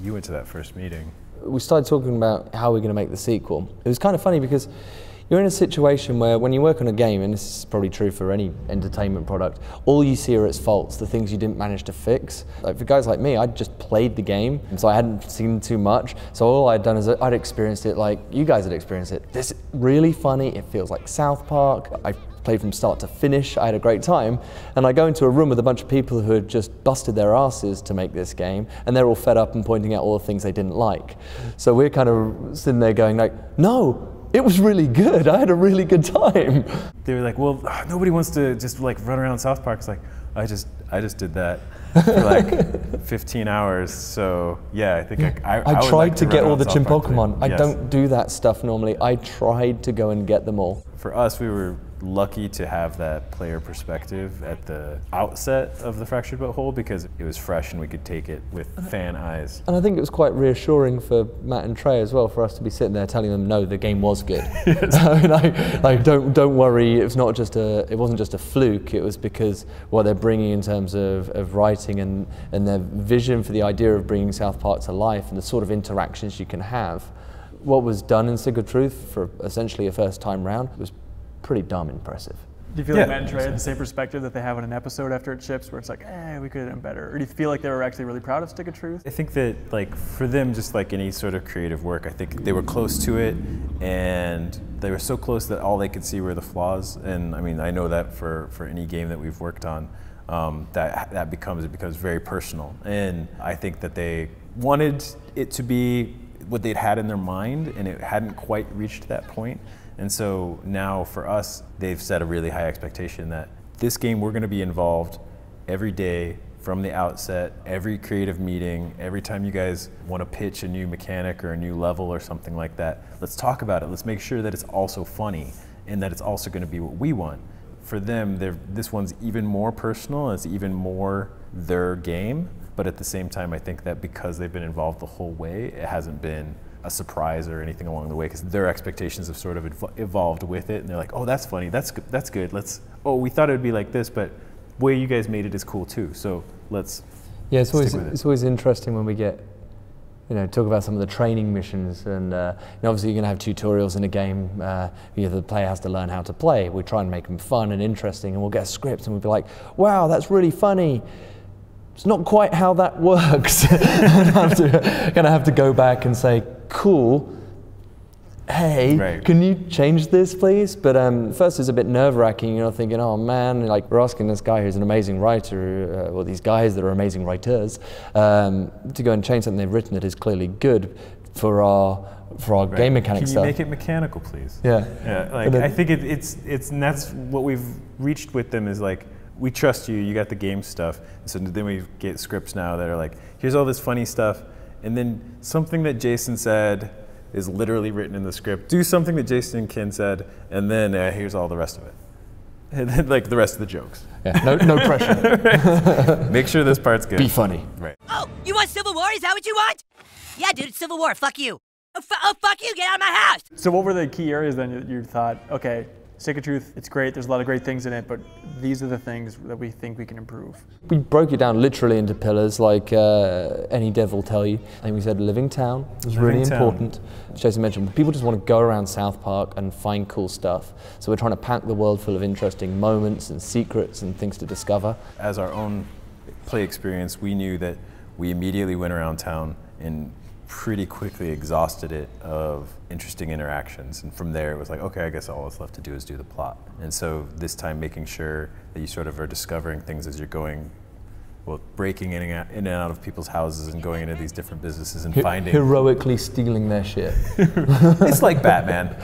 you went to that first meeting. We started talking about how we're going to make the sequel. It was kind of funny because you're in a situation where when you work on a game, and this is probably true for any entertainment product, all you see are its faults, the things you didn't manage to fix. Like for guys like me, I'd just played the game, and so I hadn't seen too much. So all I'd done is I'd experienced it like you guys had experienced it. This is really funny, it feels like South Park. I played from start to finish, I had a great time. And I go into a room with a bunch of people who had just busted their asses to make this game, and they're all fed up and pointing out all the things they didn't like. So we're kind of sitting there going like, no, it was really good. I had a really good time. They were like, well, nobody wants to just like run around South Park. It's like, I just did that for like 15 hours. So yeah, I think I tried like to get all the Chim Pokemon. I Yes. don't do that stuff normally. I tried to go and get them all. For us, we were lucky to have that player perspective at the outset of the Fractured But Whole because it was fresh and we could take it with fan eyes. And I think it was quite reassuring for Matt and Trey as well, for us to be sitting there telling them, no, the game was good. Yes. like don't worry, it wasn't just a fluke, it was because what they're bringing in terms of writing and their vision for the idea of bringing South Park to life and the sort of interactions you can have. What was done in Stick of Truth for essentially a first time round was pretty damn impressive. Do you feel like Matt and Trey had the same perspective that they have in an episode after it ships, where it's like, we could have done better? Or do you feel like they were actually really proud of Stick of Truth? I think that like for them, just like any sort of creative work, I think they were close to it, and they were so close that all they could see were the flaws. And I mean, I know that for any game that we've worked on, it becomes very personal. And I think that they wanted it to be what they'd had in their mind, and it hadn't quite reached that point. And so now for us, they've set a really high expectation that this game, we're going to be involved every day from the outset, every creative meeting, every time you guys want to pitch a new mechanic or a new level or something like that. Let's talk about it. Let's make sure that it's also funny and that it's also going to be what we want. For them, this one's even more personal, and it's even more their game. But at the same time, I think that because they've been involved the whole way, it hasn't been a surprise or anything along the way, because their expectations have sort of evolved with it, and they're like, oh, that's funny, that's good, we thought it would be like this, but the way you guys made it is cool too, so let's it's always interesting when we get, talk about some of the training missions, and obviously you're going to have tutorials in a game, the player has to learn how to play. We try and make them fun and interesting, and we'll get a script and we'll be like, wow, that's really funny. It's not quite how that works. I'm gonna have to go back and say, cool, hey, can you change this please? But first it's a bit nerve-wracking, thinking, oh man, like we're asking this guy who's an amazing writer, or these guys that are amazing writers, to go and change something they've written that is clearly good for our game mechanic stuff. Can you make it mechanical, please? Yeah. Like I think and that's what we've reached with them, is like, we trust you, you got the game stuff. So then we get scripts now that are like, here's all this funny stuff, and then something that Jason said is literally written in the script. Do something that Jason and Ken said, and then here's all the rest of it. And then like the rest of the jokes. Yeah, no pressure. Make sure this part's good. Be funny. Right. Oh, you want Civil War? Is that what you want? Yeah, dude, it's Civil War, fuck you. Oh, fuck you, get out of my house! So what were the key areas then that you thought, okay, Stick of Truth, it's great, there's a lot of great things in it, but these are the things that we think we can improve? We broke it down literally into pillars, like any dev will tell you. I think we said living town was really important. As Jason mentioned, people just want to go around South Park and find cool stuff. So we're trying to pack the world full of interesting moments and secrets and things to discover. As our own play experience, we knew that we immediately went around town and pretty quickly exhausted it of interesting interactions, and from there it was like, okay, I guess all that's left to do is do the plot. And so this time making sure that you sort of are discovering things as you're going, breaking in and out of people's houses and going into these different businesses and finding... Heroically stealing their shit. It's like Batman.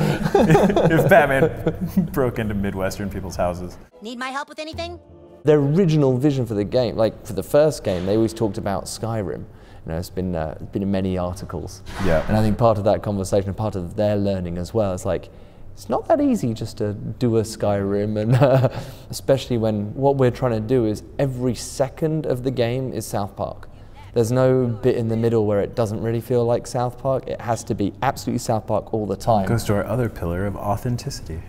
If Batman broke into Midwestern people's houses. Need my help with anything? Their original vision for the game, like for the first game, they always talked about Skyrim. It's been in many articles. Yeah. And I think part of that conversation, part of their learning as well, is like, it's not that easy just to do a Skyrim, and especially when what we're trying to do is every second of the game is South Park. There's no bit in the middle where it doesn't really feel like South Park. It has to be absolutely South Park all the time. Goes to our other pillar of authenticity.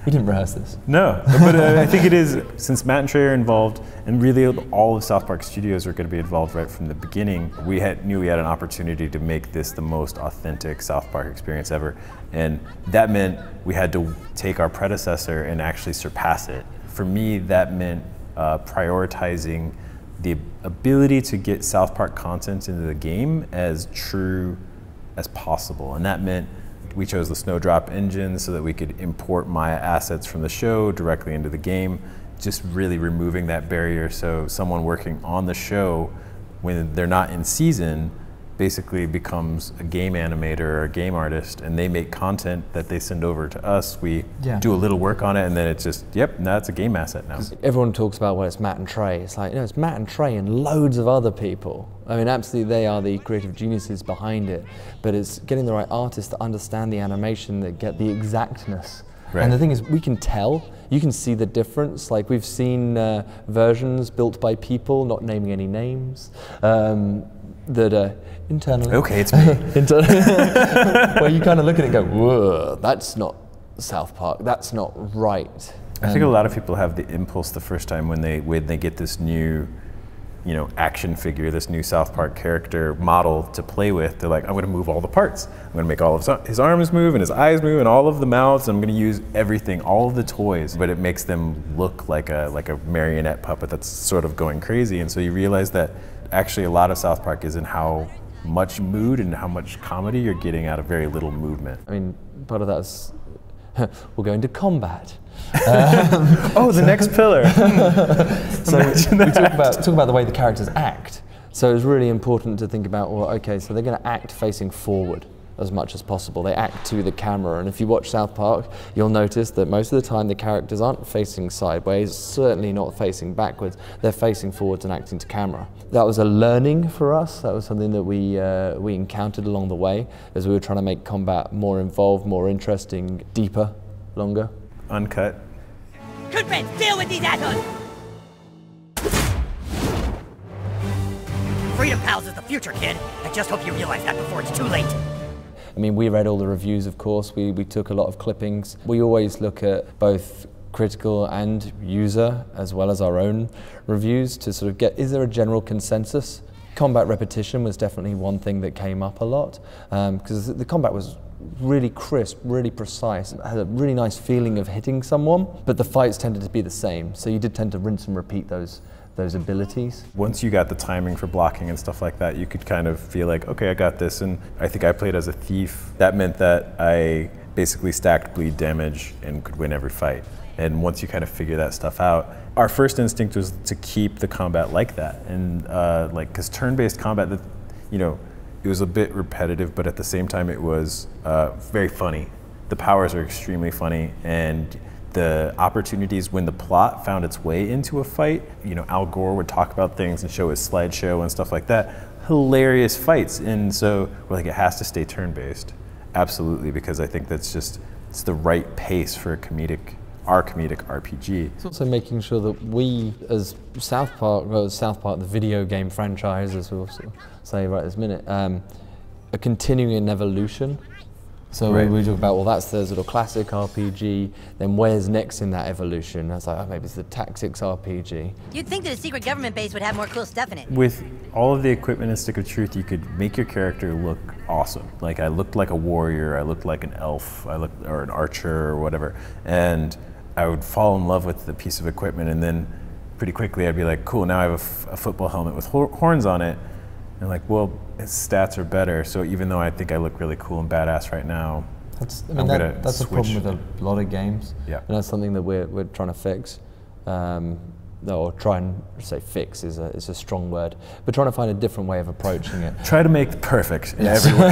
We didn't rehearse this. No, but I think it is, since Matt and Trey are involved, and really all of South Park Studios are going to be involved right from the beginning, we knew we had an opportunity to make this the most authentic South Park experience ever. And that meant we had to take our predecessor and actually surpass it. For me, that meant prioritizing the ability to get South Park content into the game as true as possible. And that meant we chose the Snowdrop engine so that we could import Maya assets from the show directly into the game, just really removing that barrier so someone working on the show, when they're not in season, basically becomes a game animator or a game artist, and they make content that they send over to us. We do a little work on it, and then it's just, yep, now it's a game asset now. Everyone talks about, well, it's Matt and Trey. It's like, no, it's Matt and Trey and loads of other people. I mean, absolutely, they are the creative geniuses behind it, but it's getting the right artists to understand the animation, that get the exactness. Right. And the thing is, we can tell, you can see the difference. Like, we've seen versions built by people, not naming any names, that internally. Okay, it's me. Where you kind of look at it and go, whoa, that's not South Park, that's not right. I think a lot of people have the impulse the first time when they get this new, action figure, this new South Park character model to play with. They're like, I'm going to move all the parts. I'm going to make all of his arms move and his eyes move and all of the mouths. I'm going to use everything, all of the toys. But it makes them look like a marionette puppet that's sort of going crazy. And so you realize that actually a lot of South Park is in how much mood and how much comedy you're getting out of very little movement. I mean, part of that is we'll go into combat. The next pillar. So we talk about the way the characters act. So it's really important to think about, well, okay, so they're going to act facing forward as much as possible. They act to the camera, and if you watch South Park, you'll notice that most of the time the characters aren't facing sideways, certainly not facing backwards. They're facing forwards and acting to camera. That was a learning for us. That was something that we encountered along the way as we were trying to make combat more involved, more interesting, deeper, longer. Uncut. Good friends, deal with these assholes! Freedom Pals is the future, kid. I just hope you realize that before it's too late. I mean, we read all the reviews, of course. We took a lot of clippings. We always look at both critical and user, as well as our own reviews, to sort of get, is there a general consensus? Combat repetition was definitely one thing that came up a lot, because the combat was really crisp, really precise. It had a really nice feeling of hitting someone, but the fights tended to be the same. So you did tend to rinse and repeat those abilities. Once you got the timing for blocking and stuff like that, you could kind of feel like, okay, I got this. And I think I played as a thief. That meant that I basically stacked bleed damage and could win every fight. And once you kind of figure that stuff out, our first instinct was to keep the combat like that. And because turn-based combat, it was a bit repetitive, but at the same time, it was very funny. The powers are extremely funny, and the opportunities when the plot found its way into a fight, Al Gore would talk about things and show his slideshow and stuff like that. Hilarious fights, and so we're like, it has to stay turn-based. Absolutely, because I think it's the right pace for our comedic RPG. It's also making sure that we, as South Park, the video game franchise, as we'll say right this minute, are continuing an evolution. So right. we talk about, well, that's the sort of classic RPG, then where's next in that evolution? I was like, oh, maybe it's the tactics RPG. You'd think that a secret government base would have more cool stuff in it. With all of the equipment in Stick of Truth, you could make your character look awesome. Like, I looked like a warrior, I looked like an elf, or an archer or whatever, and I would fall in love with the piece of equipment, and then pretty quickly I'd be like, cool, now I have a football helmet with horns on it. And like, well, his stats are better, so even though I think I look really cool and badass right now, that's a problem with a lot of games. Yeah. And that's something that we're trying to fix. Or try and say fix is a strong word, but trying to find a different way of approaching it. Try to make perfect in every way.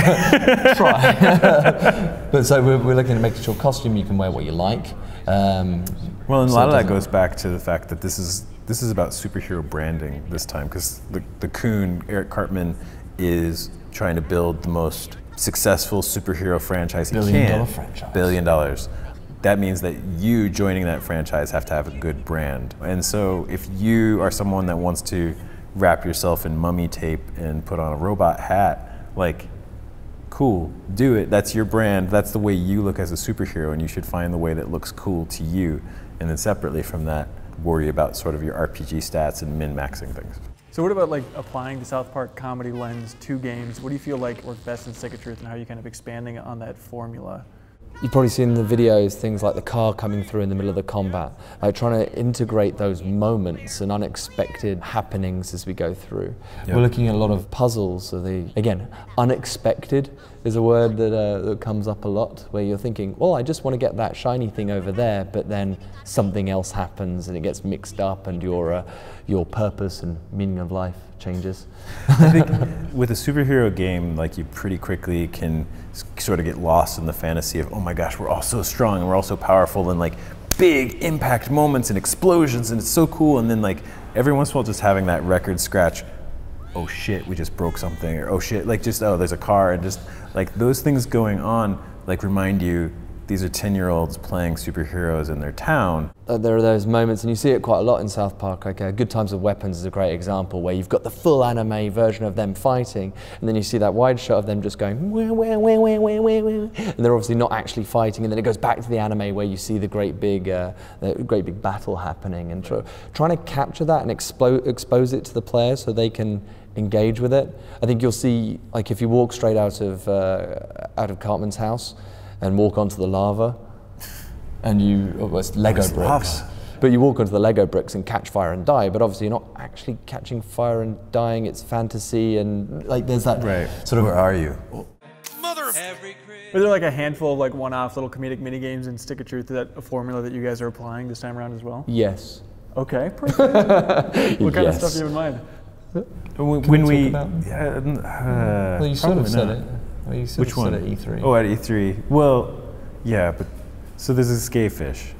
Try. But so we're looking at making sure costume you can wear what you like. Well, and a lot of that goes back to the fact that this is about superhero branding this time, because the Coon, Eric Cartman, is trying to build the most successful superhero franchise he can. $1 billion franchise. $1 billion. That means that you joining that franchise have to have a good brand. And so if you are someone that wants to wrap yourself in mummy tape and put on a robot hat, like, cool, do it. That's your brand. That's the way you look as a superhero, and you should find the way that looks cool to you. And then separately from that, worry about sort of your RPG stats and min-maxing things. So what about like applying the South Park comedy lens to games? What do you feel like worked best in Stick of Truth, and how are you kind of expanding on that formula? You've probably seen in the videos things like the car coming through in the middle of the combat, like trying to integrate those moments and unexpected happenings as we go through. Yep. We're looking at a lot of puzzles. So again, unexpected is a word that comes up a lot, where you're thinking, well, I just want to get that shiny thing over there, but then something else happens and it gets mixed up, and your purpose and meaning of life changes. I think with a superhero game, like, you pretty quickly can sort of get lost in the fantasy of, oh my gosh, we're all so strong and we're all so powerful, and like big impact moments and explosions, and it's so cool. And then like every once in a while just having that record scratch, oh shit, we just broke something, or oh shit, like just, oh, there's a car, and just like those things going on like remind you these are 10-year-olds playing superheroes in their town. There are those moments, and you see it quite a lot in South Park. Like Good Times with Weapons is a great example, where you've got the full anime version of them fighting, and then you see that wide shot of them just going, wah, wah, wah, wah, wah, wah, wah, and they're obviously not actually fighting, and then it goes back to the anime where you see the great big battle happening, and trying to capture that and expose it to the player so they can engage with it. I think you'll see, like, if you walk straight out of Cartman's house and walk onto the lava, and it's Lego bricks. Lava? But you walk onto the Lego bricks and catch fire and die, but obviously you're not actually catching fire and dying, it's fantasy, and like there's that sort of... Where are you? Are there like a handful of like one-off little comedic mini games in Stick of Truth, that a formula that you guys are applying this time around as well? Yes. Okay, perfect. What kind of stuff do you have in mind? When we well, you sort of said it. Well, you sort Which of one? said at E3. Oh, at E3. Well, yeah, but so there's this gay fish.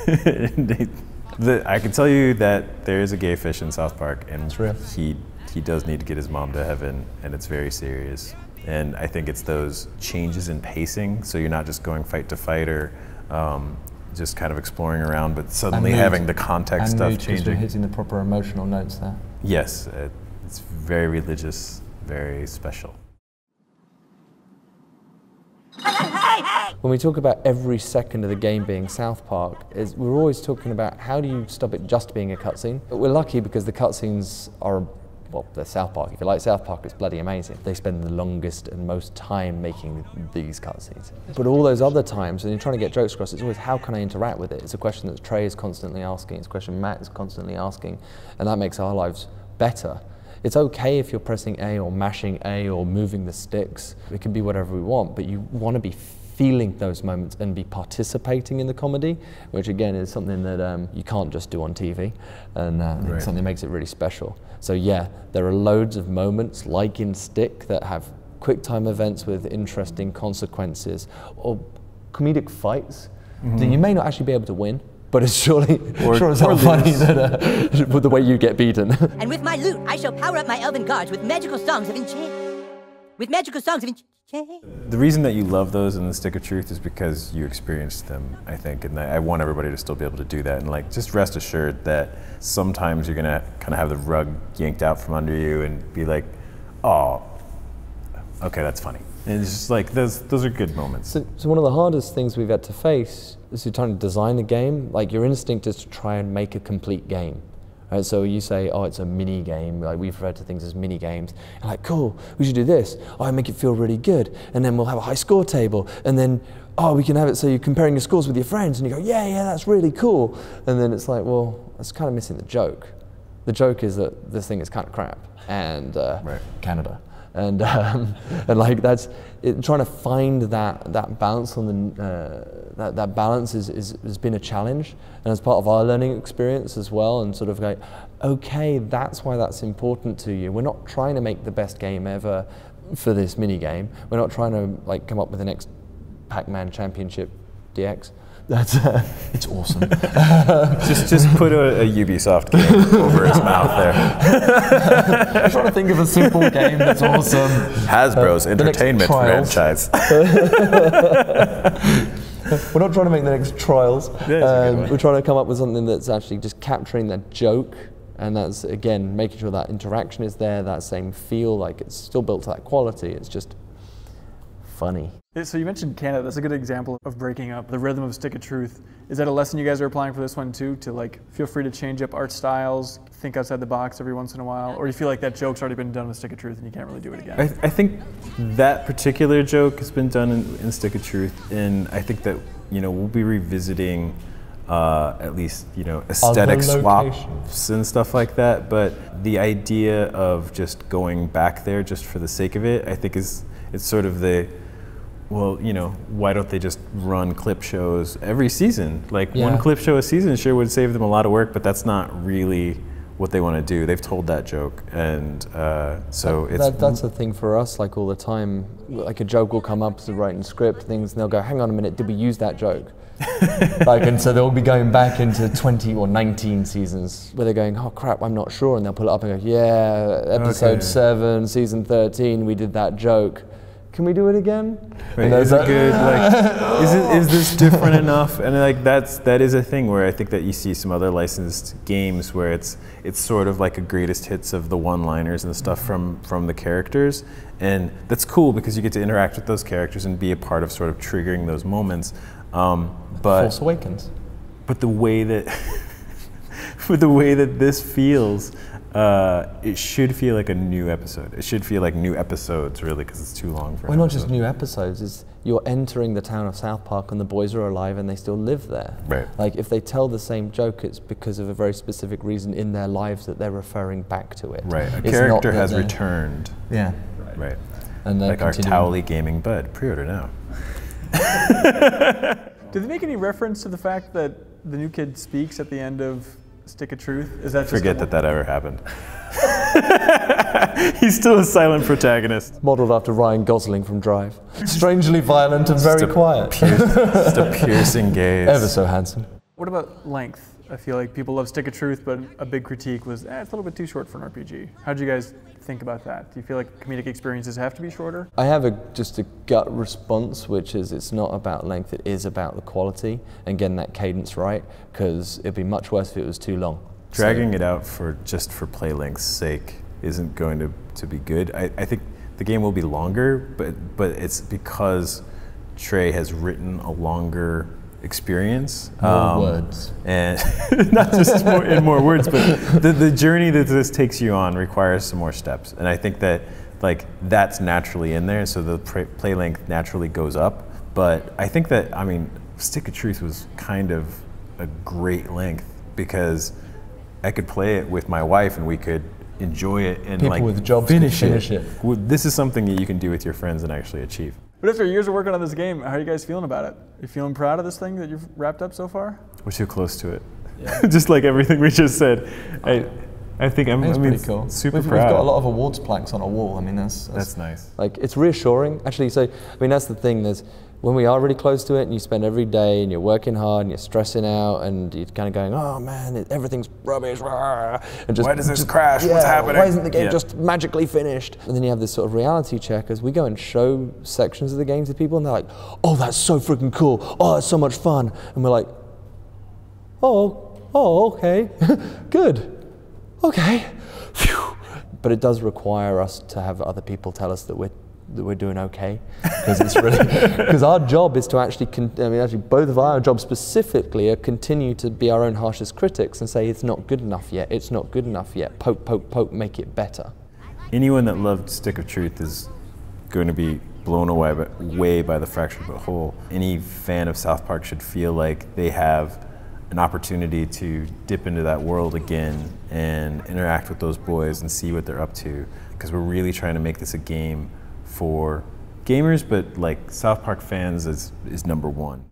I can tell you that there is a gay fish in South Park, and he does need to get his mom to heaven, and it's very serious. And I think it's those changes in pacing, so you're not just going fight to fight, or just kind of exploring around, but suddenly having the context stuff changing. We're hitting the proper emotional notes there. Yes, it's very religious, very special. When we talk about every second of the game being South Park, we're always talking about how do you stop it just being a cutscene. But we're lucky because the cutscenes are, well, they're South Park. If you like South Park, it's bloody amazing. They spend the longest and most time making these cutscenes. But all those other times, when you're trying to get jokes across, it's always how can I interact with it? It's a question that Trey is constantly asking. It's a question Matt is constantly asking, and that makes our lives better. It's okay if you're pressing A or mashing A or moving the sticks. It can be whatever we want, but you want to be feeling those moments and be participating in the comedy, which again is something that you can't just do on TV, and something that makes it really special. So yeah, there are loads of moments like in Stick that have quick time events with interesting consequences, or comedic fights that you may not actually be able to win, but it's surely sure as hell funny that with the way you get beaten. And with my loot, I shall power up my elven guards with magical songs of enchant. The reason that you love those in the Stick of Truth is because you experienced them, I think, and I want everybody to still be able to do that. And like, just rest assured that sometimes you're gonna kind of have the rug yanked out from under you and be like, oh, okay, that's funny. And it's just like, those are good moments. So one of the hardest things we've had to face is you're trying to design a game. Like, your instinct is to try and make a complete game. Right, so you say, oh, it's a mini game. Like, we refer to things as mini games. And like, cool, we should do this. Oh, I make it feel really good. And then we'll have a high score table. And then, oh, we can have it so you're comparing your scores with your friends. And you go, yeah, that's really cool. And then it's like, well, it's kind of missing the joke. The joke is that this thing is kind of crap. And Canada. And like, that's it, trying to find that balance on the that balance has been a challenge, and as part of our learning experience as well, and sort of like, okay, that's why that's important to you. We're not trying to make the best game ever for this mini game. We're not trying to like come up with the next Pac-Man Championship DX. That's it's awesome. just put a Ubisoft game over his mouth there. I'm trying to think of a simple game that's awesome. Hasbro's entertainment franchise. We're not trying to make the next Trials. We're trying to come up with something that's actually just capturing that joke, and that's, again, making sure that interaction is there, that same feel, like it's still built to that quality. It's just funny. So you mentioned Canada. That's a good example of breaking up the rhythm of Stick of Truth. Is that a lesson you guys are applying for this one too? To like feel free to change up art styles, think outside the box every once in a while, or you feel like that joke's already been done with Stick of Truth and you can't really do it again? I think that particular joke has been done in Stick of Truth, and I think that we'll be revisiting at least aesthetic swaps and stuff like that. But the idea of just going back there just for the sake of it, I think it's sort of the, well, why don't they just run clip shows every season? Like one clip show a season sure would save them a lot of work, but that's not really what they want to do. They've told that joke, and so that's the thing for us. Like all the time, like a joke will come up as a writing script things, and they'll go, "Hang on a minute, did we use that joke?" And so they'll be going back into 20 or 19 seasons where they're going, "Oh crap, I'm not sure," and they'll pull it up and go, "Yeah, episode 7, season 13, we did that joke. Can we do it again?" Right, is it good? Like, is this different enough? And like that is a thing where I think that you see some other licensed games where it's sort of like a greatest hits of the one-liners and stuff from the characters, and that's cool because you get to interact with those characters and be a part of sort of triggering those moments. But Force Awakens. But the way that with the way that this feels. It should feel like a new episode. It should feel like new episodes, really, because it's too long for Well, not just new episodes. It's you're entering the town of South Park and the boys are alive and they still live there. Right. Like, if they tell the same joke, it's because of a very specific reason in their lives that they're referring back to it. Right. A character has returned. Yeah. Right. And like our Towley Gaming Bud. Pre-order now. Do they make any reference to the fact that the new kid speaks at the end of Stick of Truth? Is that just forget that ever happened? He's still a silent protagonist. Modeled after Ryan Gosling from Drive. Strangely violent and very quiet. Just a piercing gaze. Ever so handsome. What about length? I feel like people love Stick of Truth, but a big critique was, it's a little bit too short for an RPG. How do you guys think about that? Do you feel like comedic experiences have to be shorter? I have just a gut response, which is it's not about length, it is about the quality and getting that cadence right, because it'd be much worse if it was too long. Dragging it out just for play length's sake isn't going to be good. I think the game will be longer, but it's because Trey has written a longer experience. More words. And not just in more words, but the journey that this takes you on requires some more steps. And I think that that's naturally in there, so the play length naturally goes up. But I think that, Stick of Truth was kind of a great length because I could play it with my wife and we could enjoy it and people with jobs finish it. This is something that you can do with your friends and actually achieve. But after years of working on this game, how are you guys feeling about it? Are you feeling proud of this thing that you've wrapped up so far? We're too close to it. Yeah. Just like everything we just said. I think pretty cool. Super proud. We've got a lot of awards plaques on our wall. That's nice. Like, it's reassuring, actually. So, that's the thing. When we are really close to it and you spend every day and you're working hard and you're stressing out and you're kind of going, oh man, everything's rubbish. And why does this crash? What's happening? Why isn't the game just magically finished? And then you have this sort of reality check as we go and show sections of the game to people and they're like, oh, that's so freaking cool. Oh, that's so much fun. And we're like, oh, okay, good, okay. Phew. But it does require us to have other people tell us that we're doing okay, because our job is to actually, both of our jobs specifically are continue to be our own harshest critics and say it's not good enough yet, it's not good enough yet, poke, poke, poke, make it better. Anyone that loved Stick of Truth is going to be blown away by the Fractured But Whole. Any fan of South Park should feel like they have an opportunity to dip into that world again and interact with those boys and see what they're up to, because we're really trying to make this a game for gamers, but South Park fans is number one.